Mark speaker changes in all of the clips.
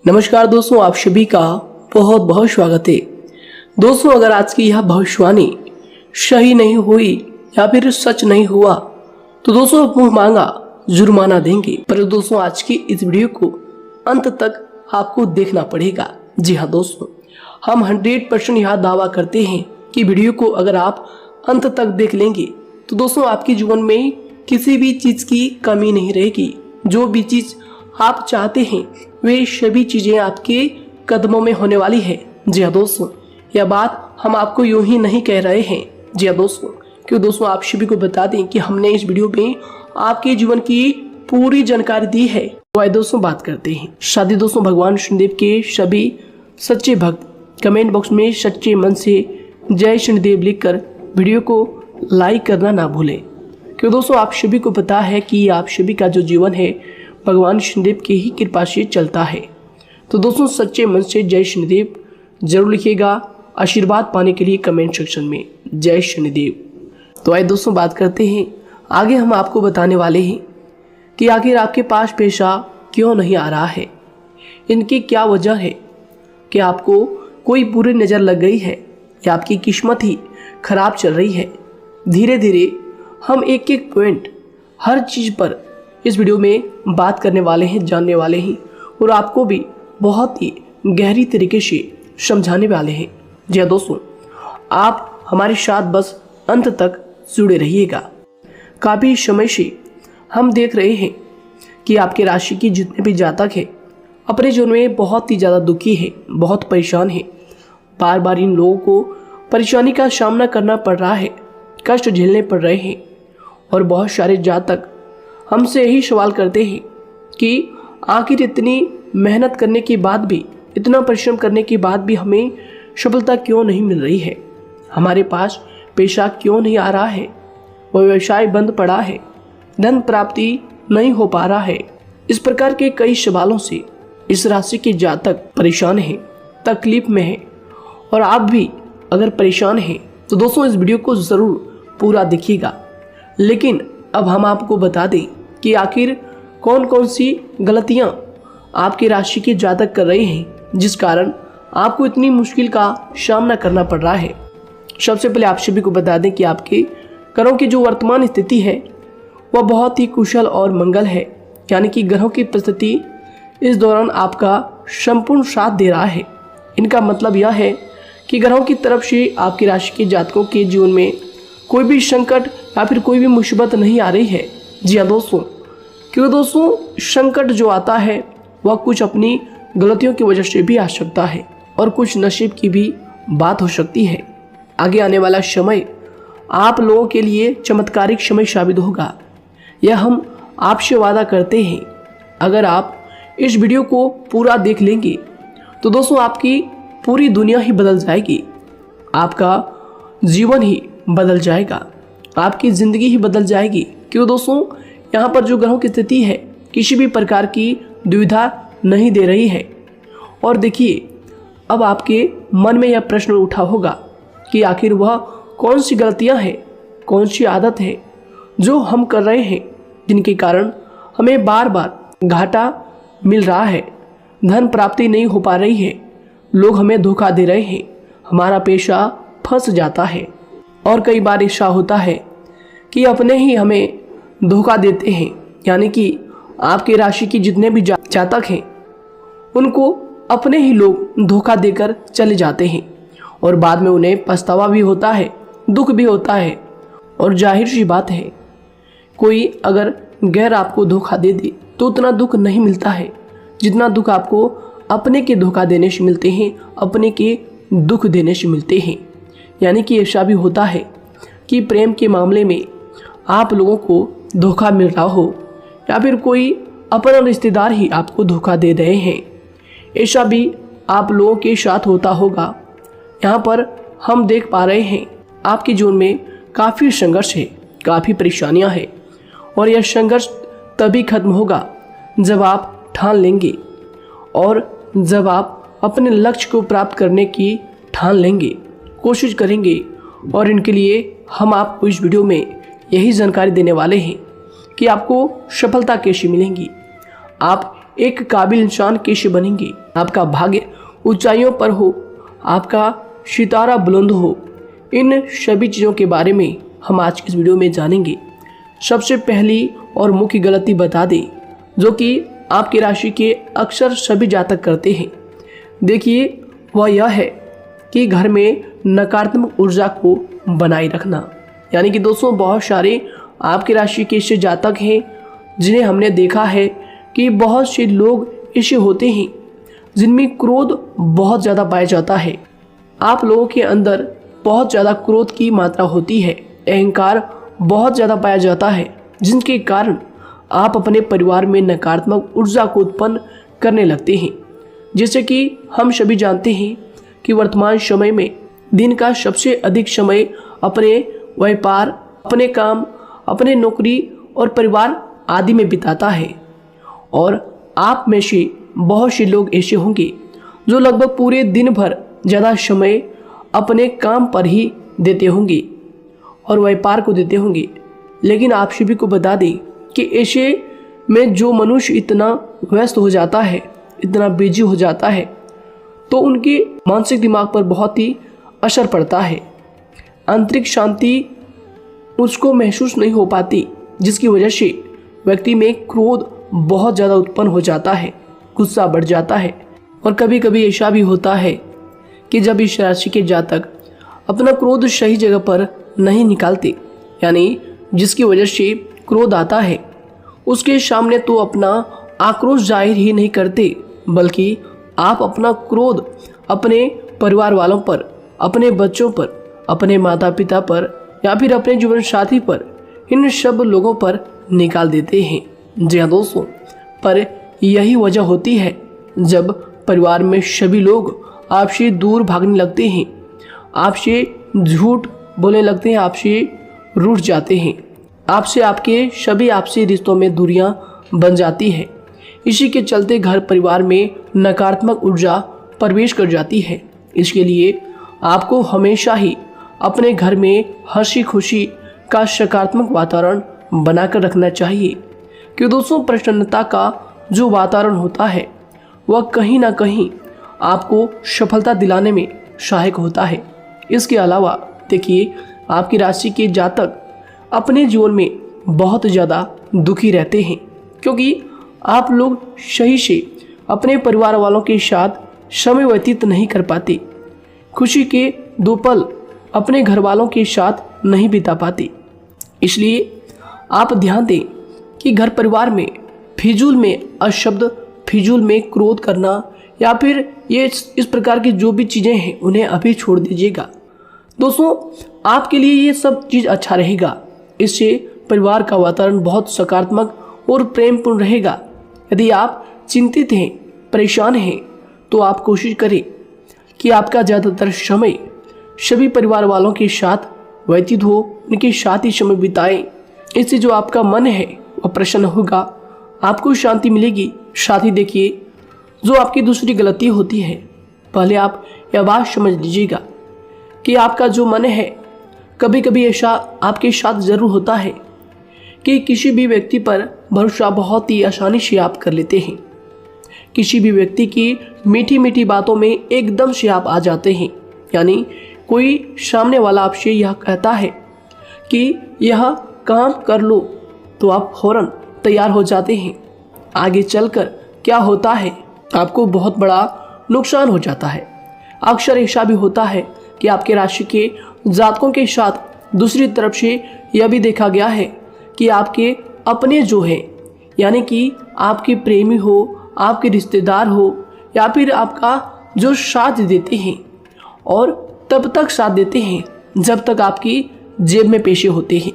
Speaker 1: नमस्कार दोस्तों, आप सभी का बहुत बहुत स्वागत है। दोस्तों, अगर आज की यह भविष्यवाणी सही नहीं हुई या फिर सच नहीं हुआ तो दोस्तों मुंह मांगा जुर्माना देंगे। पर दोस्तों, आज की इस वीडियो को अंत तक आपको देखना पड़ेगा। जी हाँ दोस्तों, हम 100% यह दावा करते हैं कि वीडियो को अगर आप अंत तक देख लेंगे तो दोस्तों आपके जीवन में किसी भी चीज की कमी नहीं रहेगी। जो भी चीज आप चाहते हैं वे सभी चीजें आपके कदमों में होने वाली है। जी हाँ दोस्तों, यह बात हम आपको यूं ही नहीं कह रहे हैं। जी हाँ दोस्तों, क्यों दोस्तों आप सभी को बता दें कि हमने इस वीडियो में आपके जीवन की पूरी जानकारी दी है। तो आइए दोस्तों बात करते हैं। शादी दोस्तों, भगवान शनिदेव के सभी सच्चे भक्त कमेंट बॉक्स में सच्चे मन से जय शनिदेव लिखकर वीडियो को लाइक करना ना भूलें। क्यों दोस्तों आप सभी को पता है कि आप सभी का जो जीवन है भगवान शनिदेव की ही कृपा से चलता है। तो दोस्तों सच्चे मन से जय शनिदेव जरूर लिखिएगा आशीर्वाद पाने के लिए कमेंट सेक्शन में जय शनिदेव। तो आइए दोस्तों बात करते हैं। आगे हम आपको बताने वाले हैं कि आखिर आपके पास पैसा क्यों नहीं आ रहा है, इनकी क्या वजह है। कि आपको कोई बुरी नज़र लग गई है या आपकी किस्मत ही खराब चल रही है। धीरे धीरे हम एक एक पॉइंट हर चीज़ पर इस वीडियो में बात करने वाले हैं, जानने वाले हैं और आपको भी बहुत ही गहरी तरीके से समझाने वाले हैं। जी हाँ दोस्तों, आप हमारे साथ बस अंत तक जुड़े रहिएगा। काफ़ी समय से हम देख रहे हैं कि आपके राशि की जितने भी जातक हैं अपने जीवन में बहुत ही ज़्यादा दुखी है, बहुत परेशान है। बार बार इन लोगों को परेशानी का सामना करना पड़ रहा है, कष्ट झेलने पड़ रहे हैं। और बहुत सारे जातक हमसे यही सवाल करते हैं कि आखिर इतनी मेहनत करने के बाद भी, इतना परिश्रम करने के बाद भी हमें सफलता क्यों नहीं मिल रही है, हमारे पास पैसा क्यों नहीं आ रहा है, वह व्यवसाय बंद पड़ा है, धन प्राप्ति नहीं हो पा रहा है। इस प्रकार के कई सवालों से इस राशि के जातक परेशान हैं, तकलीफ में हैं। और आप भी अगर परेशान हैं तो दोस्तों इस वीडियो को ज़रूर पूरा देखिएगा। लेकिन अब हम आपको बता दें कि आखिर कौन कौन सी गलतियां आपकी राशि के जातक कर रहे हैं जिस कारण आपको इतनी मुश्किल का सामना करना पड़ रहा है। सबसे पहले आप सभी को बता दें कि आपके ग्रहों की जो वर्तमान स्थिति है वह बहुत ही कुशल और मंगल है। यानी कि ग्रहों की परिस्थिति इस दौरान आपका संपूर्ण साथ दे रहा है। इनका मतलब यह है कि ग्रहों की तरफ से आपकी राशि के जातकों के जीवन में कोई भी संकट या फिर कोई भी मुसीबत नहीं आ रही है। जी हाँ दोस्तों, क्योंकि दोस्तों संकट जो आता है वह कुछ अपनी गलतियों की वजह से भी आ सकता है और कुछ नसीब की भी बात हो सकती है। आगे आने वाला समय आप लोगों के लिए चमत्कारिक समय साबित होगा, यह हम आपसे वादा करते हैं। अगर आप इस वीडियो को पूरा देख लेंगे तो दोस्तों आपकी पूरी दुनिया ही बदल जाएगी, आपका जीवन ही बदल जाएगा, आपकी ज़िंदगी ही बदल जाएगी। क्यों दोस्तों यहाँ पर जो ग्रहों की स्थिति है किसी भी प्रकार की दुविधा नहीं दे रही है। और देखिए, अब आपके मन में यह प्रश्न उठा होगा कि आखिर वह कौन सी गलतियाँ हैं, कौन सी आदत है जो हम कर रहे हैं जिनके कारण हमें बार बार घाटा मिल रहा है, धन प्राप्ति नहीं हो पा रही है, लोग हमें धोखा दे रहे हैं, हमारा पैसा फंस जाता है। और कई बार ऐसा होता है कि अपने ही हमें धोखा देते हैं। यानी कि आपकी राशि की जितने भी जातक हैं उनको अपने ही लोग धोखा देकर चले जाते हैं और बाद में उन्हें पछतावा भी होता है, दुख भी होता है। और जाहिर सी बात है, कोई अगर गैर आपको धोखा दे दे तो उतना दुख नहीं मिलता है जितना दुख आपको अपने के धोखा देने से मिलते हैं, अपने के दुख देने से मिलते हैं। यानी कि ऐसा भी होता है कि प्रेम के मामले में आप लोगों को धोखा मिल रहा हो या फिर कोई अपना रिश्तेदार ही आपको धोखा दे रहे हैं, ऐसा भी आप लोगों के साथ होता होगा। यहाँ पर हम देख पा रहे हैं आपके जीवन में काफ़ी संघर्ष है, काफ़ी परेशानियाँ हैं। और यह संघर्ष तभी खत्म होगा जब आप ठान लेंगे और जब आप अपने लक्ष्य को प्राप्त करने की ठान लेंगे, कोशिश करेंगे। और इनके लिए हम आपको इस वीडियो में यही जानकारी देने वाले हैं कि आपको सफलता कैसे मिलेंगी, आप एक काबिल इंसान कैसे बनेंगे, आपका भाग्य ऊंचाइयों पर हो, आपका सितारा बुलंद हो, इन सभी चीज़ों के बारे में हम आज की इस वीडियो में जानेंगे। सबसे पहली और मुख्य गलती बता दें जो कि आपकी राशि के अक्सर सभी जातक करते हैं, देखिए वह यह है कि घर में नकारात्मक ऊर्जा को बनाए रखना। यानी कि दोस्तों बहुत सारे आपकी राशि के ऐसे जातक हैं जिन्हें हमने देखा है कि बहुत से लोग ऐसे होते हैं जिनमें क्रोध बहुत ज़्यादा पाया जाता है। आप लोगों के अंदर बहुत ज़्यादा क्रोध की मात्रा होती है, अहंकार बहुत ज़्यादा पाया जाता है, जिनके कारण आप अपने परिवार में नकारात्मक ऊर्जा को उत्पन्न करने लगते हैं। जैसे कि हम सभी जानते हैं कि वर्तमान समय में दिन का सबसे अधिक समय अपने व्यापार, अपने काम, अपने नौकरी और परिवार आदि में बिताता है। और आप में से बहुत से लोग ऐसे होंगे जो लगभग पूरे दिन भर ज़्यादा समय अपने काम पर ही देते होंगे और व्यापार को देते होंगे। लेकिन आप सभी को बता दें कि ऐसे में जो मनुष्य इतना व्यस्त हो जाता है, इतना बिजी हो जाता है, तो उनके मानसिक दिमाग पर बहुत ही असर पड़ता है। आंतरिक शांति उसको महसूस नहीं हो पाती, जिसकी वजह से व्यक्ति में क्रोध बहुत ज़्यादा उत्पन्न हो जाता है, गुस्सा बढ़ जाता है। और कभी कभी ऐसा भी होता है कि जब इस राशि के जातक अपना क्रोध सही जगह पर नहीं निकालते, यानी जिसकी वजह से क्रोध आता है, उसके सामने तो अपना आक्रोश जाहिर ही नहीं करते, बल्कि आप अपना क्रोध अपने परिवार वालों पर, अपने बच्चों पर, अपने माता पिता पर या फिर अपने जीवन साथी पर, इन सब लोगों पर निकाल देते हैं। जी हाँ दोस्तों, पर यही वजह होती है जब परिवार में सभी लोग आपसे दूर भागने लगते हैं, आपसे झूठ बोलने लगते हैं, आपसे रूठ जाते हैं, आपसे आपके सभी आपसी रिश्तों में दूरियां बन जाती है। इसी के चलते घर परिवार में नकारात्मक ऊर्जा प्रवेश कर जाती है। इसके लिए आपको हमेशा ही अपने घर में हंसी खुशी का सकारात्मक वातावरण बनाकर रखना चाहिए कि दोस्तों प्रसन्नता का जो वातावरण होता है वह कहीं ना कहीं आपको सफलता दिलाने में सहायक होता है। इसके अलावा देखिए, आपकी राशि के जातक अपने जीवन में बहुत ज़्यादा दुखी रहते हैं, क्योंकि आप लोग सही से अपने परिवार वालों के साथ समय व्यतीत नहीं कर पाते, खुशी के दो पल अपने घर वालों के साथ नहीं बिता पाते। इसलिए आप ध्यान दें कि घर परिवार में फिजूल में अशब्द, फिजूल में क्रोध करना या फिर ये इस प्रकार की जो भी चीज़ें हैं उन्हें अभी छोड़ दीजिएगा। दोस्तों आपके लिए ये सब चीज़ अच्छा रहेगा। इससे परिवार का वातावरण बहुत सकारात्मक और प्रेमपूर्ण रहेगा। यदि आप चिंतित हैं, परेशान हैं, तो आप कोशिश करें कि आपका ज़्यादातर समय सभी परिवार वालों के साथ व्यतीत हो, उनके साथ ही समय बिताएं। इससे जो आपका मन है वह प्रसन्न होगा, आपको शांति मिलेगी। साथ ही देखिए, जो आपकी दूसरी गलती होती है, पहले आप यह बात समझ लीजिएगा कि आपका जो मन है, कभी कभी ऐसा आपके साथ ज़रूर होता है कि किसी भी व्यक्ति पर भरोसा बहुत ही आसानी से आप कर लेते हैं। किसी भी व्यक्ति की मीठी मीठी बातों में एकदम से आप आ जाते हैं। यानी कोई सामने वाला आपसे यह कहता है कि यह काम कर लो, तो आप फौरन तैयार हो जाते हैं। आगे चलकर क्या होता है, आपको बहुत बड़ा नुकसान हो जाता है। अक्सर ऐसा भी होता है कि आपके राशि के जातकों के साथ दूसरी तरफ से यह भी देखा गया है कि आपके अपने जो हैं, यानी कि आपके प्रेमी हो, आपके रिश्तेदार हो या फिर आपका जो साथ देते हैं, और तब तक साथ देते हैं जब तक आपकी जेब में पैसे होते हैं,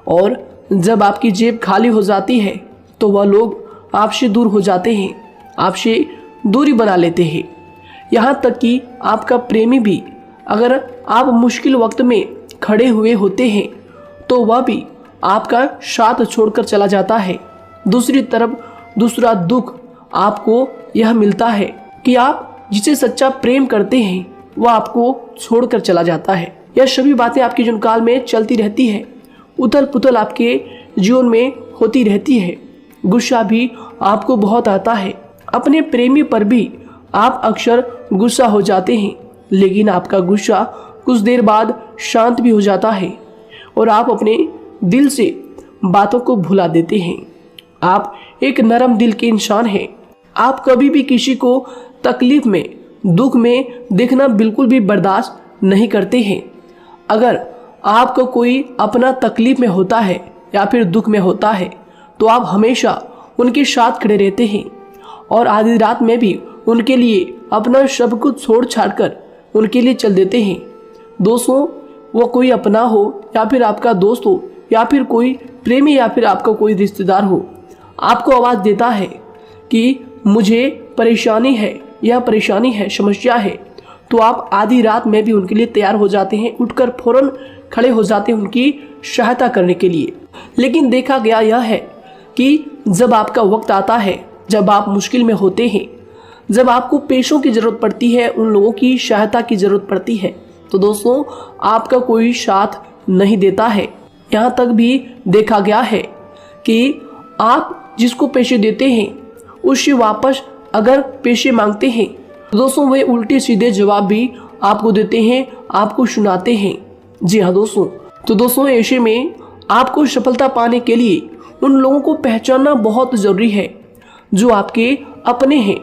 Speaker 1: और जब आपकी जेब खाली हो जाती है तो वह लोग आपसे दूर हो जाते हैं, आपसे दूरी बना लेते हैं। यहाँ तक कि आपका प्रेमी भी, अगर आप मुश्किल वक्त में खड़े हुए होते हैं तो वह भी आपका साथ छोड़कर चला जाता है। दूसरी तरफ दूसरा दुख आपको यह मिलता है कि आप जिसे सच्चा प्रेम करते हैं वह आपको छोड़कर चला जाता है। यह सभी बातें आपके जीवन काल में चलती रहती है। उथल पुथल आपके जीवन में होती रहती है। गुस्सा भी आपको बहुत आता है। अपने प्रेमी पर भी आप अक्सर गुस्सा हो जाते हैं, लेकिन आपका गुस्सा कुछ देर बाद शांत भी हो जाता है और आप अपने दिल से बातों को भुला देते हैं। आप एक नरम दिल के इंसान हैं। आप कभी भी किसी को तकलीफ में, दुख में देखना बिल्कुल भी बर्दाश्त नहीं करते हैं। अगर आपको कोई अपना तकलीफ में होता है या फिर दुख में होता है तो आप हमेशा उनके साथ खड़े रहते हैं और आधी रात में भी उनके लिए अपना सब कुछ छोड़ छाड़ कर उनके लिए चल देते हैं। दोस्तों, वो कोई अपना हो या फिर आपका दोस्त हो या फिर कोई प्रेमी या फिर आपका कोई रिश्तेदार हो, आपको आवाज़ देता है कि मुझे परेशानी है, यह परेशानी है, समस्या है, तो आप आधी रात में भी उनके लिए तैयार हो जाते हैं, उठकर फौरन खड़े हो जाते हैं उनकी सहायता करने के लिए। लेकिन देखा गया यह है कि जब आपका वक्त आता है, जब आप मुश्किल में होते हैं, जब आपको पैसों की ज़रूरत पड़ती है, उन लोगों की सहायता की ज़रूरत पड़ती है, तो दोस्तों आपका कोई साथ नहीं देता है। यहाँ तक भी देखा गया है कि आप जिसको पैसे देते हैं उससे वापस अगर पैसे मांगते हैं तो दोस्तों वे उल्टे सीधे जवाब भी आपको देते हैं, आपको सुनाते हैं। जी हाँ दोस्तों, तो दोस्तों ऐसे में आपको सफलता पाने के लिए उन लोगों को पहचानना बहुत ज़रूरी है जो आपके अपने हैं,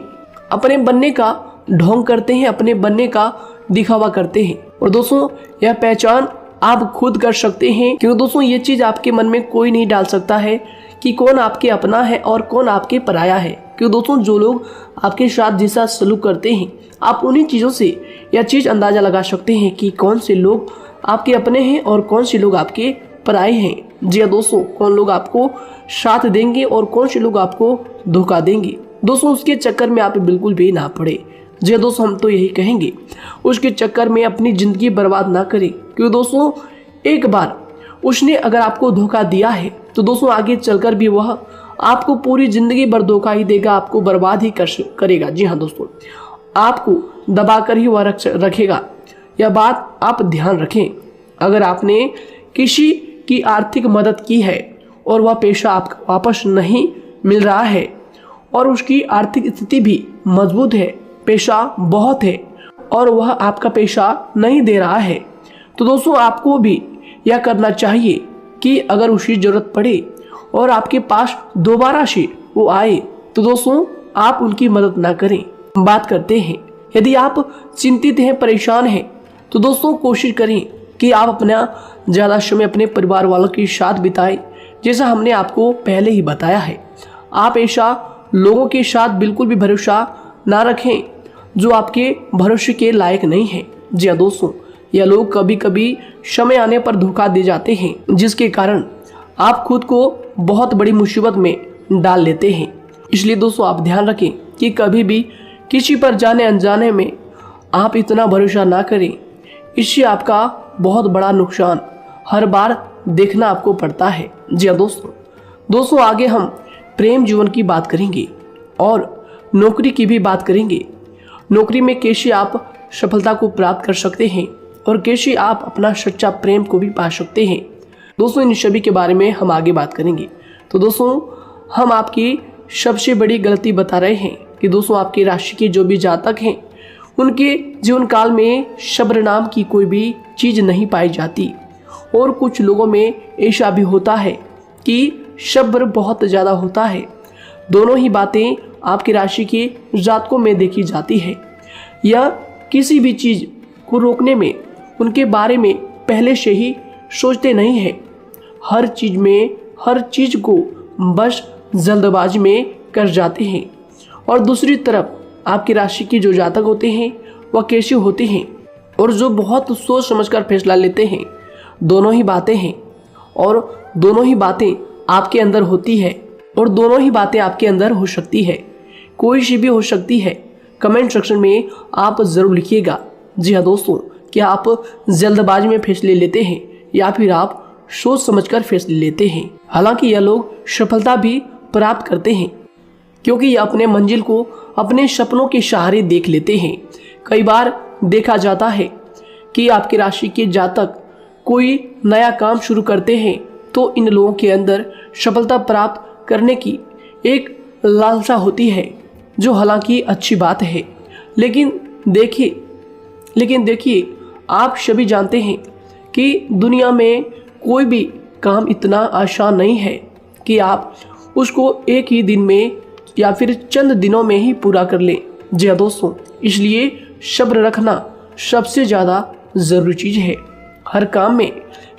Speaker 1: अपने बनने का ढोंग करते हैं, अपने बनने का दिखावा करते हैं। और दोस्तों यह पहचान आप खुद कर सकते हैं, क्योंकि दोस्तों ये चीज़ आपके मन में कोई नहीं डाल सकता है कि कौन आपके अपना है और कौन आपके पराया है। क्योंकि दोस्तों जो लोग आपके साथ जैसा सलूक करते हैं, आप उन्हीं चीज़ों से यह चीज़ अंदाज़ा लगा सकते हैं कि कौन से लोग आपके अपने हैं और कौन से लोग आपके पराए हैं। जी हाँ दोस्तों, कौन लोग आपको साथ देंगे और कौन से लोग आपको धोखा देंगे। दोस्तों उसके चक्कर में आप बिल्कुल भी ना पड़े। जी हाँ दोस्तों, हम तो यही कहेंगे उसके चक्कर में अपनी ज़िंदगी बर्बाद ना करें, क्योंकि दोस्तों एक बार उसने अगर आपको धोखा दिया है तो दोस्तों आगे चलकर भी वह आपको पूरी ज़िंदगी भर धोखा ही देगा, आपको बर्बाद ही करेगा। जी हाँ दोस्तों, आपको दबा कर ही वह रखेगा। यह बात आप ध्यान रखें। अगर आपने किसी की आर्थिक मदद की है और वह पैसा आपको वापस नहीं मिल रहा है और उसकी आर्थिक स्थिति भी मजबूत है, पैसा बहुत है और वह आपका पैसा नहीं दे रहा है, तो दोस्तों आपको भी यह करना चाहिए कि अगर उसकी ज़रूरत पड़े और आपके पास दोबारा से वो आए तो दोस्तों आप उनकी मदद ना करें। बात करते हैं, यदि आप चिंतित हैं, परेशान हैं, तो दोस्तों कोशिश करें कि आप अपना ज़्यादा समय अपने परिवार वालों के साथ बिताएं, जैसा हमने आपको पहले ही बताया है। आप ऐसा लोगों के साथ बिल्कुल भी भरोसा ना रखें जो आपके भरोसे के लायक नहीं है। जी हाँ दोस्तों, यह लोग कभी कभी समय आने पर धोखा दे जाते हैं, जिसके कारण आप खुद को बहुत बड़ी मुसीबत में डाल लेते हैं। इसलिए दोस्तों आप ध्यान रखें कि कभी भी किसी पर जाने अनजाने में आप इतना भरोसा ना करें, इससे आपका बहुत बड़ा नुकसान हर बार देखना आपको पड़ता है। जी हाँ दोस्तों आगे हम प्रेम जीवन की बात करेंगे और नौकरी की भी बात करेंगे। नौकरी में कैसे आप सफलता को प्राप्त कर सकते हैं और कैसे आप अपना सच्चा प्रेम को भी पा सकते हैं। दोस्तों इन सभी के बारे में हम आगे बात करेंगे। तो दोस्तों हम आपकी सबसे बड़ी गलती बता रहे हैं कि दोस्तों आपकी राशि के जो भी जातक हैं उनके जीवन काल में सब्र नाम की कोई भी चीज़ नहीं पाई जाती, और कुछ लोगों में ऐसा भी होता है कि सब्र बहुत ज़्यादा होता है। दोनों ही बातें आपकी राशि के जातकों में देखी जाती है। या किसी भी चीज़ को रोकने में उनके बारे में पहले से ही सोचते नहीं हैं, हर चीज़ को बस जल्दबाजी में कर जाते हैं। और दूसरी तरफ आपकी राशि के जो जातक होते हैं वह कैसे होते हैं और जो बहुत सोच समझकर फैसला लेते हैं। दोनों ही बातें हैं और दोनों ही बातें आपके अंदर होती है और दोनों ही बातें आपके अंदर हो सकती है, कोई सी भी हो सकती है। कमेंट सेक्शन में आप ज़रूर लिखिएगा। जी हाँ दोस्तों, क्या आप जल्दबाजी में फैसले लेते हैं या फिर आप सोच समझकर फैसले लेते हैं। हालांकि यह लोग सफलता भी प्राप्त करते हैं क्योंकि ये अपने मंजिल को अपने सपनों के सहारे देख लेते हैं। कई बार देखा जाता है कि आपकी राशि के जातक कोई नया काम शुरू करते हैं तो इन लोगों के अंदर सफलता प्राप्त करने की एक लालसा होती है, जो हालांकि अच्छी बात है। लेकिन देखिए आप सभी जानते हैं कि दुनिया में कोई भी काम इतना आसान नहीं है कि आप उसको एक ही दिन में या फिर चंद दिनों में ही पूरा कर लें। जी हाँ दोस्तों, इसलिए सब्र रखना सबसे ज़्यादा ज़रूरी चीज़ है। हर काम में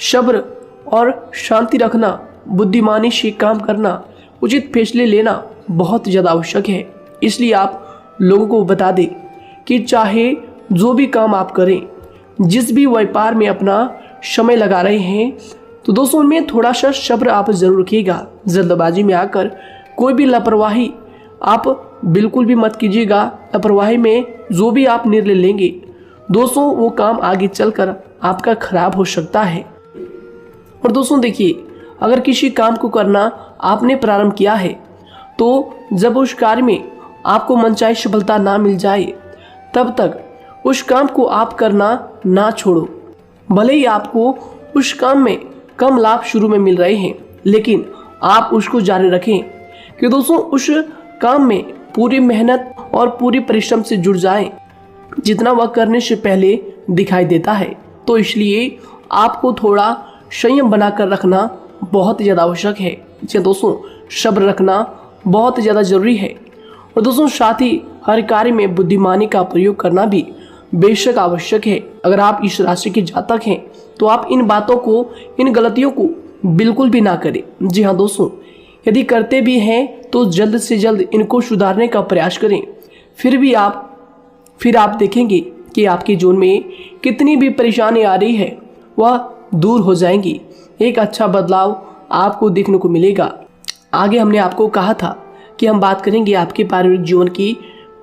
Speaker 1: सब्र और शांति रखना, बुद्धिमानी से काम करना, उचित फैसले लेना बहुत ज़्यादा आवश्यक है। इसलिए आप लोगों को बता दें कि चाहे जो भी काम आप करें, जिस भी व्यापार में अपना समय लगा रहे हैं, तो दोस्तों उनमें थोड़ा सा सब्र आप जरूर रखिएगा। जल्दबाजी में आकर कोई भी लापरवाही आप बिल्कुल भी मत कीजिएगा। लापरवाही में जो भी आप निर्णय लेंगे दोस्तों, वो काम आगे चलकर आपका खराब हो सकता है। और दोस्तों देखिए, अगर किसी काम को करना आपने प्रारंभ किया है, तो जब उस कार्य में आपको मनचाही सफलता ना मिल जाए, तब तक उस काम को आप करना ना छोड़ो। भले ही आपको उस काम में कम लाभ शुरू में मिल रहे हैं, लेकिन आप उसको जारी रखें कि दोस्तों उस काम में पूरी मेहनत और पूरी परिश्रम से जुड़ जाएं, जितना वह करने से पहले दिखाई देता है। तो इसलिए आपको थोड़ा संयम बनाकर रखना बहुत ज़्यादा आवश्यक है। जी दोस्तों, सब्र रखना बहुत ज़्यादा जरूरी है। और दोस्तों साथ ही हर कार्य में बुद्धिमानी का प्रयोग करना भी बेशक आवश्यक है। अगर आप इस राशि के जातक हैं, तो आप इन बातों को, इन गलतियों को बिल्कुल भी ना करें। जी हाँ दोस्तों, यदि करते भी हैं तो जल्द से जल्द इनको सुधारने का प्रयास करें। फिर आप देखेंगे कि आपके जीवन में कितनी भी परेशानी आ रही है, वह दूर हो जाएंगी। एक अच्छा बदलाव आपको देखने को मिलेगा। आगे हमने आपको कहा था कि हम बात करेंगे आपके पारिवारिक जीवन की,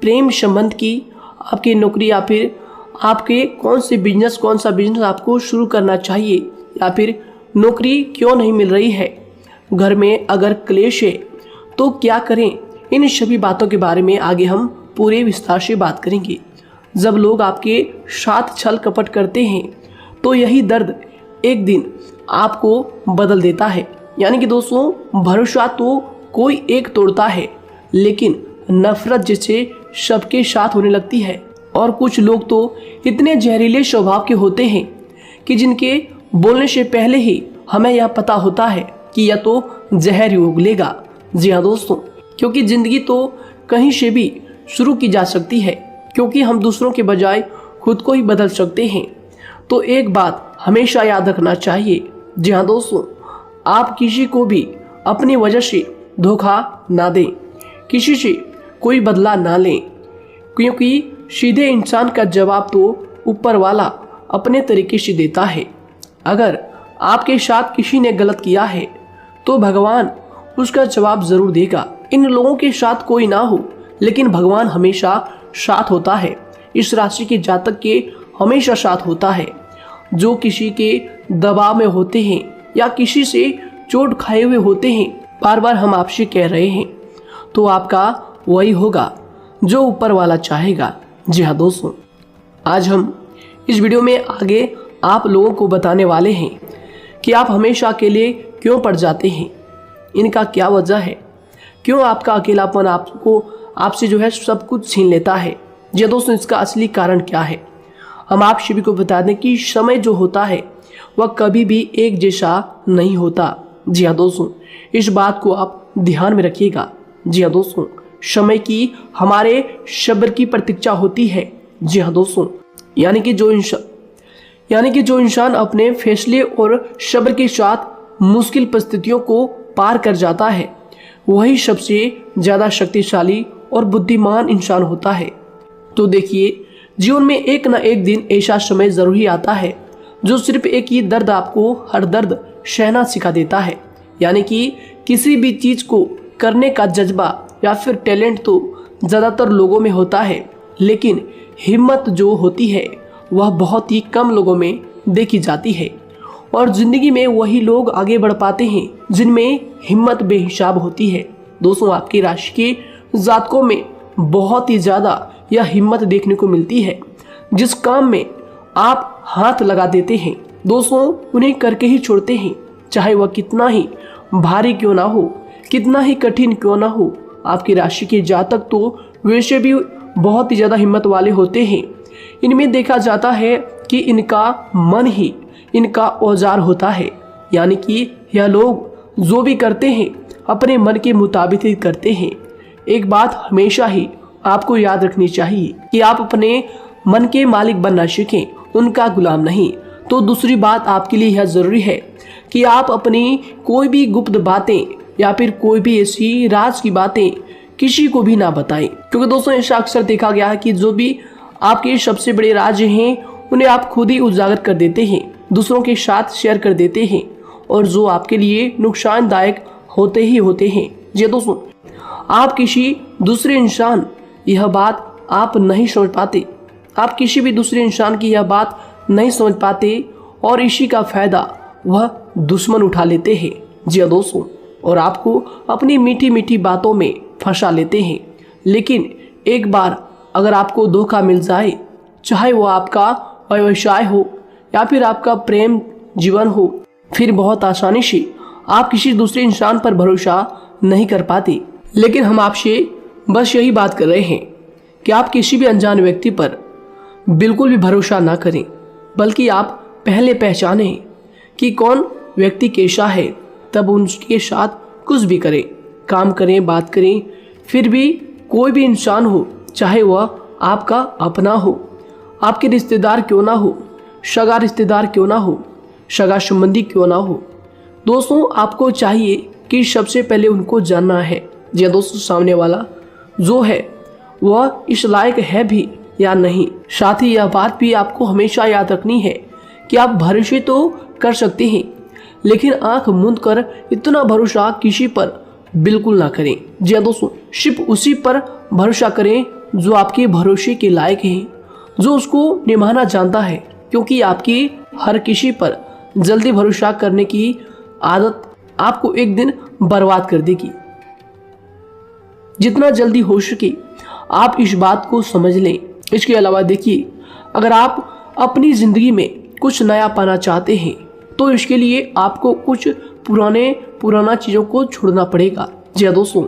Speaker 1: प्रेम संबंध की, आपकी नौकरी या फिर आपके कौन सा बिजनेस आपको शुरू करना चाहिए, या फिर नौकरी क्यों नहीं मिल रही है, घर में अगर क्लेश है तो क्या करें। इन सभी बातों के बारे में आगे हम पूरे विस्तार से बात करेंगे। जब लोग आपके साथ छल कपट करते हैं, तो यही दर्द एक दिन आपको बदल देता है। यानी कि दोस्तों, भरोसा तो कोई एक तोड़ता है, लेकिन नफरत जैसे सबके साथ होने लगती है। और कुछ लोग तो इतने जहरीले स्वभाव के होते हैं कि जिनके बोलने से पहले ही हमें यह पता होता है कि यह तो जहर ही उगलेगा। जी हाँ दोस्तों, क्योंकि जिंदगी तो कहीं से भी शुरू की जा सकती है, क्योंकि हम दूसरों के बजाय खुद को ही बदल सकते हैं। तो एक बात हमेशा याद रखना चाहिए। जी हाँ दोस्तों, आप किसी को भी अपनी वजह से धोखा ना दें, किसी से कोई बदला ना लें, क्योंकि सीधे इंसान का जवाब तो ऊपर वाला अपने तरीके से देता है। अगर आपके साथ किसी ने गलत किया है, तो भगवान उसका जवाब जरूर देगा। इन लोगों के साथ कोई ना हो, लेकिन भगवान हमेशा साथ होता है। इस राशि के जातक के हमेशा साथ होता है। जो किसी के दबाव में होते हैं या किसी से चोट खाए हुए होते हैं, बार बार हम आपसे कह रहे हैं, तो आपका वही होगा जो ऊपर वाला चाहेगा। जी हाँ दोस्तों, आज हम इस वीडियो में आगे आप लोगों को बताने वाले हैं कि आप हमेशा अकेले क्यों पड़ जाते हैं, इनका क्या वजह है, क्यों आपका अकेलापन आपसे जो है सब कुछ छीन लेता है। जी दोस्तों, इसका असली कारण क्या है, हम आप सभी को बता दें कि समय जो होता है वह कभी भी एक जैसा नहीं होता। जी हाँ दोस्तों, इस बात को आप ध्यान में रखिएगा। जी हाँ दोस्तों, समय की हमारे सब्र की प्रतीक्षा होती है। जी हाँ दोस्तों, यानी कि जो इंसान अपने फैसले और सब्र के साथ मुश्किल परिस्थितियों को पार कर जाता है, वही सबसे ज़्यादा शक्तिशाली और बुद्धिमान इंसान होता है। तो देखिए, जीवन में एक ना एक दिन ऐसा समय जरूर ही आता है जो सिर्फ एक ही दर्द आपको हर दर्द सहना सिखा देता है। यानी कि किसी भी चीज़ को करने का जज्बा या फिर टैलेंट तो ज़्यादातर लोगों में होता है, लेकिन हिम्मत जो होती है वह बहुत ही कम लोगों में देखी जाती है। और ज़िंदगी में वही लोग आगे बढ़ पाते हैं जिनमें हिम्मत बेहिसाब होती है। दोस्तों, आपकी राशि के जातकों में बहुत ही ज़्यादा यह हिम्मत देखने को मिलती है। जिस काम में आप हाथ लगा देते हैं दोस्तों, उन्हें करके ही छोड़ते हैं, चाहे वह कितना ही भारी क्यों ना हो, कितना ही कठिन क्यों ना हो। आपकी राशि के जातक तो वैसे भी बहुत ही ज़्यादा हिम्मत वाले होते हैं। इनमें देखा जाता है कि इनका मन ही इनका औजार होता है, यानी कि यह लोग जो भी करते हैं अपने मन के मुताबिक ही करते हैं। एक बात हमेशा ही आपको याद रखनी चाहिए कि आप अपने मन के मालिक बनना सीखें, उनका गुलाम नहीं। तो दूसरी बात आपके लिए यह ज़रूरी है कि आप अपनी कोई भी गुप्त बातें या फिर कोई भी ऐसी राज की बातें किसी को भी ना बताएं, क्योंकि दोस्तों ऐसा अक्सर देखा गया है कि जो भी आपके सबसे बड़े राज हैं उन्हें आप खुद ही उजागर कर देते हैं, दूसरों के साथ शेयर कर देते हैं, और जो आपके लिए नुकसानदायक होते ही होते हैं। जी दोस्तों, आप किसी दूसरे इंसान यह बात आप नहीं समझ पाते, आप किसी भी दूसरे इंसान की यह बात नहीं समझ पाते, और इसी का फायदा वह दुश्मन उठा लेते हैं। जी दोस्तों, और आपको अपनी मीठी मीठी बातों में फंसा लेते हैं। लेकिन एक बार अगर आपको धोखा मिल जाए, चाहे वो आपका व्यवसाय हो या फिर आपका प्रेम जीवन हो, फिर बहुत आसानी से आप किसी दूसरे इंसान पर भरोसा नहीं कर पाते। लेकिन हम आपसे बस यही बात कर रहे हैं कि आप किसी भी अनजान व्यक्ति पर बिल्कुल भी भरोसा ना करें, बल्कि आप पहले पहचानें कि कौन व्यक्ति कैसा है, तब उनके साथ कुछ भी करें, काम करें, बात करें। फिर भी कोई भी इंसान हो, चाहे वह आपका अपना हो, आपके रिश्तेदार क्यों ना हो, सगा रिश्तेदार क्यों ना हो, सगा संबंधी क्यों ना हो, दोस्तों आपको चाहिए कि सबसे पहले उनको जानना है या दोस्तों सामने वाला जो है वह इस लायक है भी या नहीं। साथ ही यह बात भी आपको हमेशा याद रखनी है कि आप भरोसे तो कर सकते हैं, लेकिन आंख मूंद कर इतना भरोसा किसी पर बिल्कुल ना करें। जी दोस्तों, सिर्फ उसी पर भरोसा करें जो आपके भरोसे के लायक है, जो उसको निभाना जानता है, क्योंकि आपकी हर किसी पर जल्दी भरोसा करने की आदत आपको एक दिन बर्बाद कर देगी। जितना जल्दी हो सके आप इस बात को समझ लें। इसके अलावा देखिए, अगर आप अपनी ज़िंदगी में कुछ नया पाना चाहते हैं तो इसके लिए आपको कुछ पुराना चीज़ों को छोड़ना पड़ेगा। जी दोस्तों,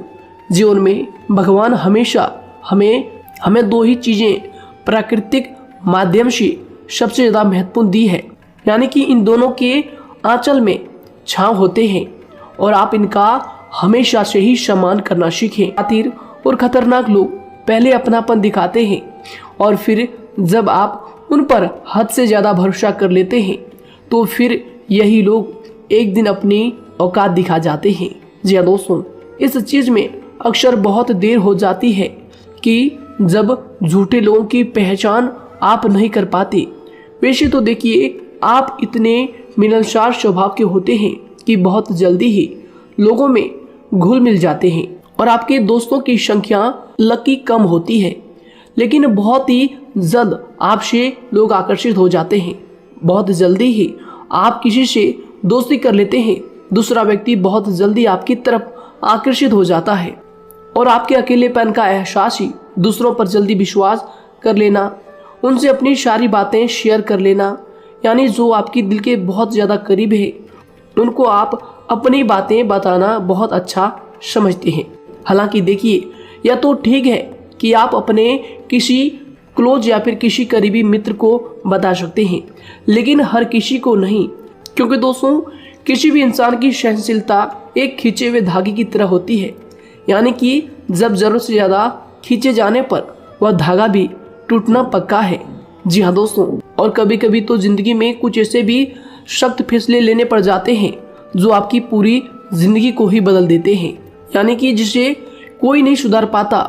Speaker 1: जीवन में भगवान हमेशा हमें दो ही चीज़ें प्राकृतिक माध्यम से सबसे ज़्यादा महत्वपूर्ण दी है, यानी कि इन दोनों के आंचल में छांव होते हैं, और आप इनका हमेशा से ही सम्मान करना सीखें। खातिर और खतरनाक लोग पहले अपनापन दिखाते हैं, और फिर जब आप उन पर हद से ज़्यादा भरोसा कर लेते हैं तो फिर यही लोग एक दिन अपनी औकात दिखा जाते हैं। जी हाँ दोस्तों, इस चीज़ में अक्सर बहुत देर हो जाती है कि जब झूठे लोगों की पहचान आप नहीं कर पाते। वैसे तो देखिए, आप इतने मिलनसार स्वभाव के होते हैं कि बहुत जल्दी ही लोगों में घुल मिल जाते हैं, और आपके दोस्तों की संख्या लकी कम होती है, लेकिन बहुत ही जल्द आपसे लोग आकर्षित हो जाते हैं। बहुत जल्दी ही आप किसी से दोस्ती कर लेते हैं, दूसरा व्यक्ति बहुत जल्दी आपकी तरफ आकर्षित हो जाता है, और आपके अकेलेपन का एहसास ही दूसरों पर जल्दी विश्वास कर लेना, उनसे अपनी सारी बातें शेयर कर लेना, यानी जो आपके दिल के बहुत ज़्यादा करीब है उनको आप अपनी बातें बताना बहुत अच्छा समझते हैं। हालांकि देखिए, यह तो ठीक है कि आप अपने किसी क्लोज या फिर किसी करीबी मित्र को बता सकते हैं, लेकिन हर किसी को नहीं, क्योंकि दोस्तों किसी भी इंसान की सहनशीलता एक खींचे हुए धागे की तरह होती है, यानी कि जब ज़रूरत से ज़्यादा खींचे जाने पर वह धागा भी टूटना पक्का है। जी हाँ दोस्तों, और कभी कभी तो ज़िंदगी में कुछ ऐसे भी सख्त फैसले लेने पड़ जाते हैं जो आपकी पूरी ज़िंदगी को ही बदल देते हैं, यानी कि जिसे कोई नहीं सुधार पाता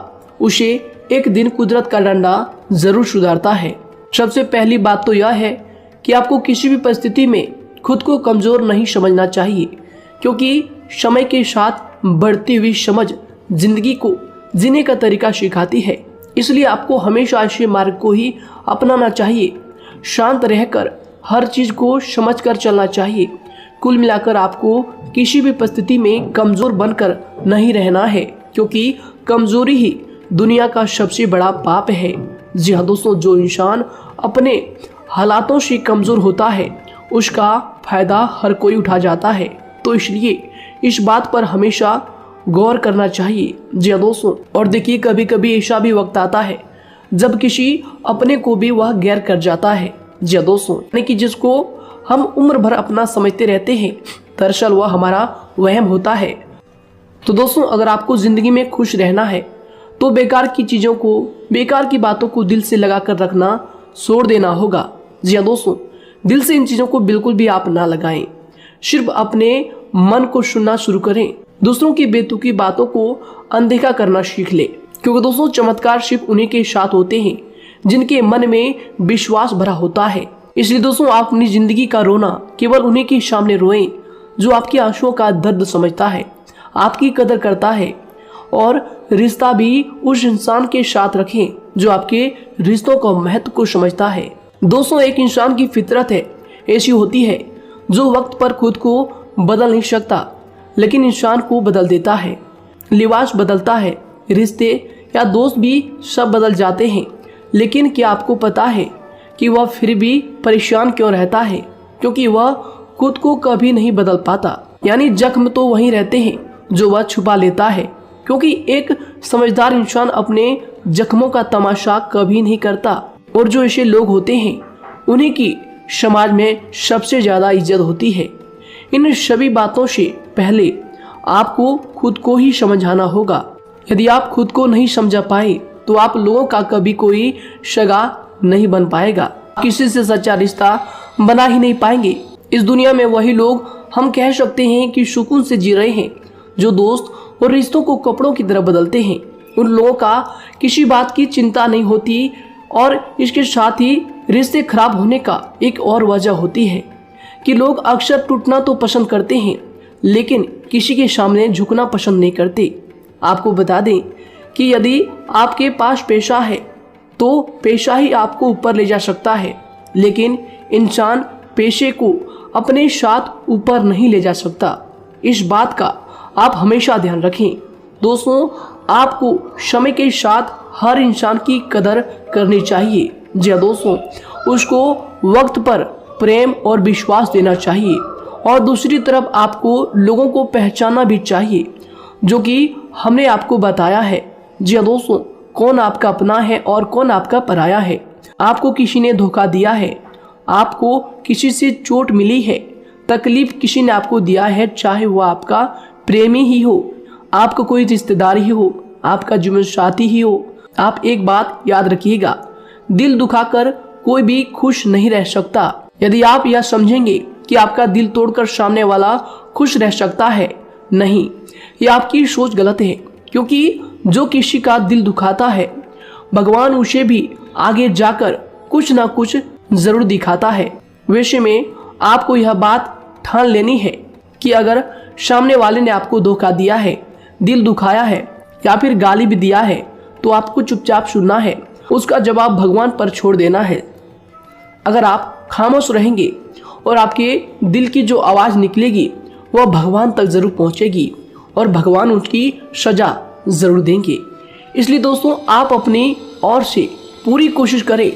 Speaker 1: उसे एक दिन कुदरत का डंडा ज़रूर सुधारता है। सबसे पहली बात तो यह है कि आपको किसी भी परिस्थिति में खुद को कमज़ोर नहीं समझना चाहिए, क्योंकि समय के साथ बढ़ती हुई समझ जिंदगी को जीने का तरीका सिखाती है। इसलिए आपको हमेशा ऐसे मार्ग को ही अपनाना चाहिए, शांत रहकर हर चीज़ को समझकर चलना चाहिए। कुल मिलाकर आपको किसी भी परिस्थिति में कमज़ोर बनकर नहीं रहना है, क्योंकि कमज़ोरी ही दुनिया का सबसे बड़ा पाप है। जी हाँ दोस्तों, जो इंसान अपने हालातों से कमज़ोर होता है उसका फ़ायदा हर कोई उठा जाता है। तो इसलिए इस बात पर हमेशा गौर करना चाहिए। जी हाँ दोस्तों, और देखिए कभी कभी ऐसा भी वक्त आता है जब किसी अपने को भी वह गैर कर जाता है। जी हाँ दोस्तों, यानी कि जिसको हम उम्र भर अपना समझते रहते हैं, दरअसल वह हमारा वहम होता है। तो दोस्तों, अगर आपको जिंदगी में खुश रहना है तो बेकार की चीजों को, बेकार की बातों को दिल से लगा कर रखना छोड़ देना होगा। जी हाँ दोस्तों, दिल से इन चीजों को बिल्कुल भी आप ना लगाएं। सिर्फ अपने मन को सुनना शुरू करें। दूसरों की बेतुकी बातों को अनदेखा करना सीख ले, क्योंकि दोस्तों चमत्कार सिर्फ उन्हीं के साथ होते हैं जिनके मन में विश्वास भरा होता है। इसलिए दोस्तों, आप अपनी जिंदगी का रोना केवल उन्हीं के सामने रोएं जो आपके आंसुओं का दर्द समझता है, आपकी कदर करता है, और रिश्ता भी उस इंसान के साथ रखें जो आपके रिश्तों का महत्व को समझता है। दोस्तों, एक इंसान की फितरत है ऐसी होती है जो वक्त पर खुद को बदल नहीं सकता, लेकिन इंसान को बदल देता है। लिबास बदलता है, रिश्ते या दोस्त भी सब बदल जाते हैं, लेकिन क्या आपको पता है कि वह फिर भी परेशान क्यों रहता है? क्योंकि वह खुद को कभी नहीं बदल पाता। यानी जख्म तो वहीं रहते हैं जो वह छुपा लेता है, क्योंकि एक समझदार इंसान अपने जख्मों का तमाशा कभी नहीं करता। और जो ऐसे लोग होते हैं उन्हीं की समाज में सबसे ज्यादा इज्जत होती है। इन सभी बातों से पहले आपको खुद को ही समझाना होगा। यदि आप खुद को नहीं समझा पाए तो आप लोगों का कभी कोई सगा नहीं बन पाएगा, किसी से सच्चा रिश्ता बना ही नहीं पाएंगे। इस दुनिया में वही लोग हम कह सकते हैं कि सुकून से जी रहे हैं जो दोस्त और रिश्तों को कपड़ों की तरह बदलते हैं। उन लोगों का किसी बात की चिंता नहीं होती, और इसके साथ ही रिश्ते खराब होने का एक और वजह होती है कि लोग अक्सर टूटना तो पसंद करते हैं, लेकिन किसी के सामने झुकना पसंद नहीं करते। आपको बता दें कि यदि आपके पास पैसा है तो पैसा ही आपको ऊपर ले जा सकता है, लेकिन इंसान पैसे को अपने साथ ऊपर नहीं ले जा सकता। इस बात का आप हमेशा ध्यान रखें। दोस्तों, आपको समय के साथ हर इंसान की कदर करनी चाहिए। जी हाँ दोस्तों, उसको वक्त पर प्रेम और विश्वास देना चाहिए, और दूसरी तरफ आपको लोगों को पहचानना भी चाहिए जो कि हमने आपको बताया है। जी हाँ दोस्तों, कौन आपका अपना है और कौन आपका पराया है। आपको किसी ने धोखा दिया है, आपको किसी से चोट मिली है, तकलीफ किसी ने आपको दिया है, चाहे वो आपका प्रेमी ही हो, आपका कोई रिश्तेदार ही हो, आपका जीवन साथी ही हो। आप एक बात याद रखिएगा, दिल दुखाकर कोई भी खुश नहीं रह सकता। यदि आप यह समझेंगे कि आपका दिल तोड़कर सामने वाला खुश रह सकता है, नहीं, यह आपकी सोच गलत है। क्योंकि जो किसी का दिल दुखाता है, भगवान उसे भी आगे जाकर कुछ ना कुछ जरूर दिखाता है। वैसे में आपको यह बात ठान लेनी है कि अगर सामने वाले ने आपको धोखा दिया है, दिल दुखाया है या फिर गाली भी दिया है, तो आपको चुपचाप सुनना है, उसका जवाब भगवान पर छोड़ देना है। अगर आप खामोश रहेंगे और आपके दिल की जो आवाज़ निकलेगी वह भगवान तक जरूर पहुंचेगी, और भगवान उसकी सजा जरूर देंगे। इसलिए दोस्तों, आप अपनी ओर से पूरी कोशिश करें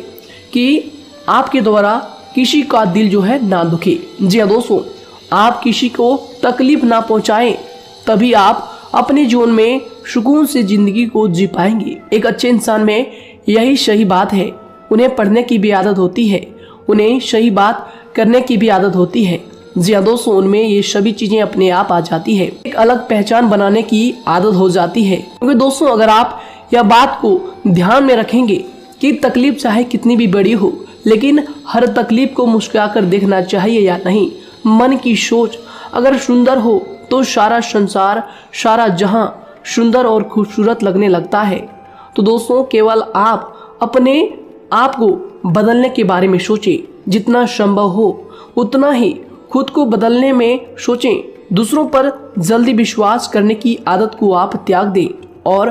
Speaker 1: कि आपके द्वारा किसी का दिल जो है ना दुखे। जी हाँ दोस्तों, आप किसी को तकलीफ ना पहुंचाएं, तभी आप अपने जीवन में सुकून से जिंदगी को जी पाएंगे। एक अच्छे इंसान में यही सही बात है। उन्हें पढ़ने की भी आदत होती है, उन्हें सही बात करने की भी आदत होती है। जी हाँ दोस्तों, उनमें ये सभी चीजें अपने आप आ जाती है। एक अलग पहचान बनाने की आदत हो जाती है। क्योंकि दोस्तों, अगर आप यह बात को ध्यान में रखेंगे कि तकलीफ चाहे कितनी भी बड़ी हो, लेकिन हर तकलीफ को मुस्कुराकर देखना चाहिए या नहीं। मन की सोच अगर सुंदर हो तो सारा संसार, सारा जहां सुंदर और खूबसूरत लगने लगता है। तो दोस्तों, केवल आप अपने आप को बदलने के बारे में सोचें, जितना संभव हो उतना ही खुद को बदलने में सोचें। दूसरों पर जल्दी विश्वास करने की आदत को आप त्याग दें, और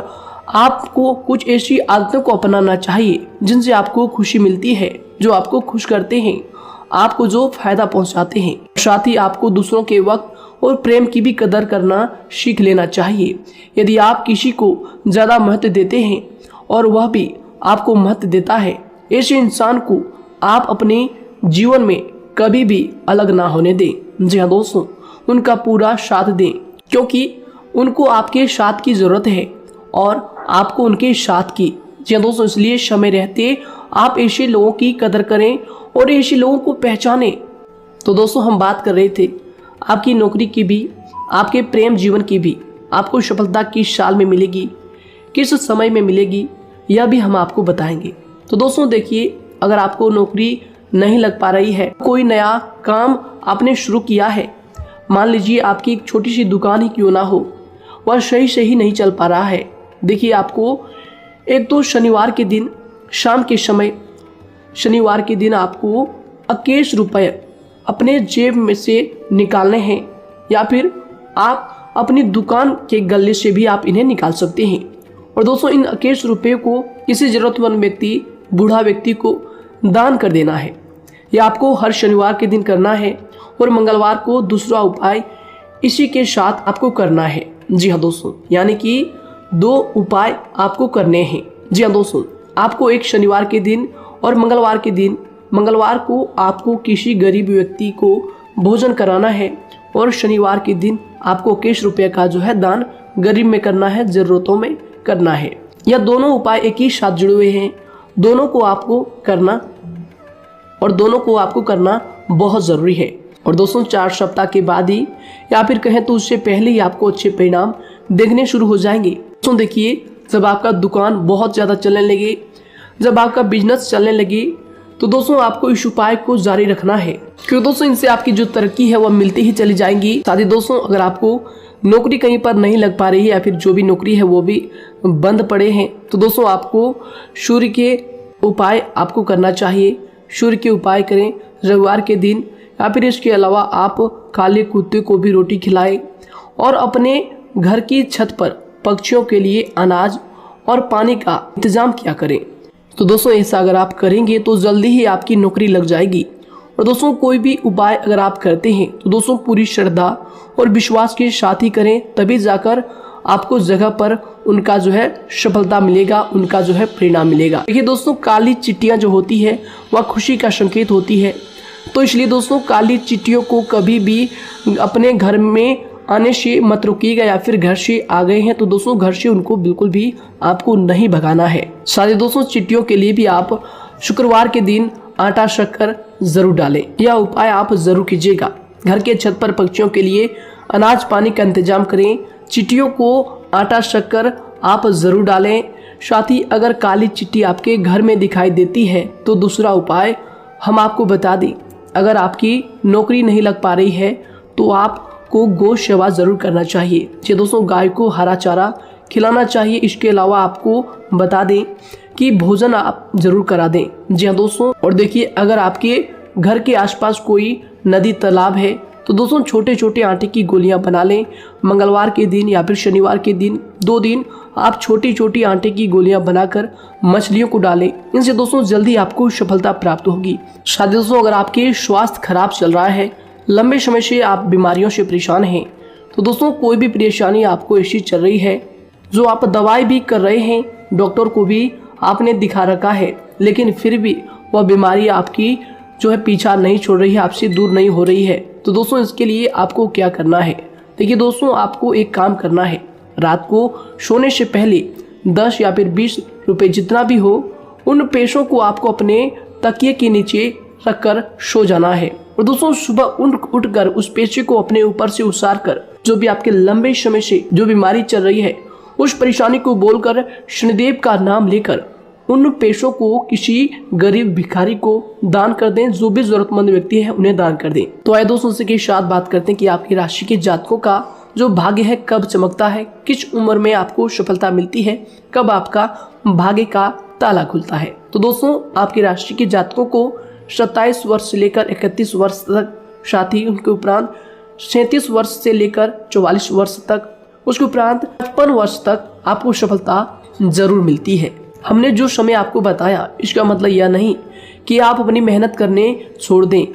Speaker 1: आपको कुछ ऐसी आदतों को अपनाना चाहिए जिनसे आपको खुशी मिलती है, जो आपको खुश करते हैं, आपको जो फायदा पहुंचाते हैं। साथ ही आपको दूसरों के वक्त और प्रेम की भी कदर करना सीख लेना चाहिए। यदि आप किसी को ज़्यादा महत्व देते हैं और वह भी आपको महत्व देता है, ऐसे इंसान को आप अपने जीवन में कभी भी अलग ना होने दें। जी हाँ दोस्तों, उनका पूरा साथ दें, क्योंकि उनको आपके साथ की ज़रूरत है और आपको उनके साथ की। जी हाँ दोस्तों, इसलिए समय रहते आप ऐसे लोगों की कदर करें और ऐसे लोगों को पहचानें। तो दोस्तों हम बात कर रहे थे आपकी नौकरी की भी, आपके प्रेम जीवन की भी। आपको सफलता किस साल में मिलेगी, किस समय में मिलेगी, यह भी हम आपको बताएंगे। तो दोस्तों देखिए, अगर आपको नौकरी नहीं लग पा रही है, कोई नया काम आपने शुरू किया है, मान लीजिए आपकी एक छोटी सी दुकान ही क्यों ना हो, वह सही से ही नहीं चल पा रहा है। देखिए आपको एक तो शनिवार के दिन शाम के समय, शनिवार के दिन आपको 21 रुपये अपने जेब में से निकालने हैं, या फिर आप अपनी दुकान के गले से भी आप इन्हें निकाल सकते हैं। और दोस्तों इन 21 रुपये को किसी ज़रूरतमंद व्यक्ति, बूढ़ा व्यक्ति को दान कर देना है। यह आपको हर शनिवार के दिन करना है और मंगलवार को दूसरा उपाय इसी के साथ आपको करना है। जी हाँ दोस्तों, यानी कि 2 उपाय आपको करने हैं। जी हाँ दोस्तों, आपको एक शनिवार के दिन और मंगलवार के दिन, मंगलवार को आपको किसी गरीब व्यक्ति को भोजन कराना है और शनिवार के दिन आपको 21 रुपये का जो है दान गरीब में करना है, ज़रूरतों में करना है। यह दोनों उपाय एक ही साथ जुड़े हुए हैं, दोनों को आपको करना और दोनों को आपको करना बहुत ज़रूरी है। और दोस्तों 4 सप्ताह के बाद ही, या फिर कहें तो उससे पहले ही आपको अच्छे परिणाम देखने शुरू हो जाएंगे। दोस्तों देखिए, जब आपका दुकान बहुत ज़्यादा चलने लगे, जब आपका बिजनेस चलने लगे, तो दोस्तों आपको इस उपाय को जारी रखना है, क्योंकि दोस्तों इनसे आपकी जो तरक्की है वह मिलती ही चली जाएंगी। साथ ही दोस्तों अगर आपको नौकरी कहीं पर नहीं लग पा रही है, या फिर जो भी नौकरी है वो भी बंद पड़े हैं, तो दोस्तों आपको सूर्य के उपाय आपको करना चाहिए। सूर्य के उपाय करें रविवार के दिन, या फिर इसके अलावा आप काले कुत्ते को भी रोटी खिलाएं और अपने घर की छत पर पक्षियों के लिए अनाज और पानी का इंतजाम किया करें। तो दोस्तों ऐसा अगर आप करेंगे तो जल्दी ही आपकी नौकरी लग जाएगी। और दोस्तों कोई भी उपाय अगर आप करते हैं तो दोस्तों पूरी श्रद्धा और विश्वास के साथ ही करें, तभी जाकर आपको जगह पर उनका जो है सफलता मिलेगा, उनका जो है परिणाम मिलेगा। देखिए दोस्तों, काली चिट्टियां जो होती है वह खुशी का संकेत होती है, तो इसलिए दोस्तों काली चिट्टियों को कभी भी अपने घर में आने से मत रोकिएगा, या फिर घर से आ गए हैं तो दोस्तों घर से उनको बिल्कुल भी आपको नहीं भगाना है। साथ दोस्तों चिट्टियों के लिए भी आप शुक्रवार के दिन आटा शक्कर जरूर डालें, यह उपाय आप जरूर कीजिएगा। घर के छत पर पक्षियों के लिए अनाज पानी का इंतजाम करें, चिट्टियों को आटा शक्कर आप जरूर डालें। साथ ही अगर काली चिट्टी आपके घर में दिखाई देती है तो दूसरा उपाय हम आपको बता दें, अगर आपकी नौकरी नहीं लग पा रही है तो आपको गौ सेवा जरूर करना चाहिए। जी दोस्तों, गाय को हरा चारा खिलाना चाहिए। इसके अलावा आपको बता दें कि भोजन आप जरूर करा दें। जी हाँ दोस्तों, और देखिए अगर आपके घर के आसपास कोई नदी तालाब है तो दोस्तों छोटे छोटे आटे की गोलियां बना लें। मंगलवार के दिन या फिर शनिवार के दिन 2 दिन आप छोटी छोटी आटे की गोलियां बनाकर मछलियों को डालें। इनसे दोस्तों जल्दी आपको सफलता प्राप्त होगी। साथ ही दोस्तों अगर आपके स्वास्थ्य खराब चल रहा है, लंबे समय से आप बीमारियों से परेशान हैं, तो दोस्तों कोई भी परेशानी आपको ऐसी चल रही है जो आप दवाई भी कर रहे हैं, डॉक्टर को भी आपने दिखा रखा है, लेकिन फिर भी वह बीमारी आपकी जो है पीछा नहीं छोड़ रही है, आपसे दूर नहीं हो रही है, तो दोस्तों इसके लिए आपको क्या करना है। देखिए दोस्तों, आपको एक काम करना है, रात को सोने से पहले 10 या फिर 20 रुपए जितना भी हो, उन पैसों को आपको अपने तकिए के नीचे रखकर सो जाना है। और दोस्तों सुबह उठकर उस पैसे को अपने ऊपर से उतार कर, जो भी आपके लंबे समय से जो बीमारी चल रही है उस परेशानी को बोलकर शनिदेव का नाम लेकर उन पैसों को किसी गरीब भिखारी को दान कर दें। जो भी जरूरतमंद व्यक्ति है उन्हें दान कर दें। तो आइए दोस्तों इसी के साथ बात करते हैं कि आपकी राशि के जातकों का जो भाग्य है कब चमकता है, किस उम्र में आपको सफलता मिलती है, कब आपका भाग्य का ताला खुलता है। तो दोस्तों आपकी राशि के जातकों को 27 वर्ष से लेकर 31 वर्ष तक, साथ ही उनके उपरांत 37 वर्ष से लेकर 44 वर्ष तक, उसके उपरांत 55 वर्ष तक आपको सफलता जरूर मिलती है। हमने जो समय आपको बताया इसका मतलब यह नहीं कि आप अपनी मेहनत करने छोड़ दें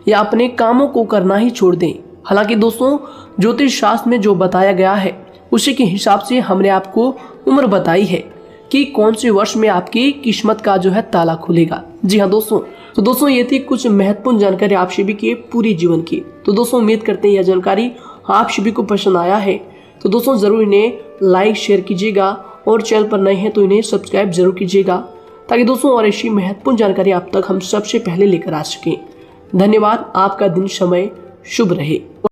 Speaker 1: या अपने कामों को करना ही छोड़ दें। हालांकि दोस्तों ज्योतिष शास्त्र में जो बताया गया है उसी के हिसाब से हमने आपको उम्र बताई है कि कौन से वर्ष में आपकी किस्मत का जो है ताला खुलेगा। जी हाँ दोस्तों, तो दोस्तों ये थी कुछ महत्वपूर्ण जानकारी आप सभी के पूरी जीवन की। तो दोस्तों उम्मीद करते हैं यह जानकारी आप सभी को पसंद आया है। तो दोस्तों ज़रूर इन्हें लाइक शेयर कीजिएगा और चैनल पर नए हैं तो इन्हें सब्सक्राइब जरूर कीजिएगा, ताकि दोस्तों और ऐसी महत्वपूर्ण जानकारी आप तक हम सबसे पहले लेकर आ सकें। धन्यवाद। आपका दिन समय शुभ रहे।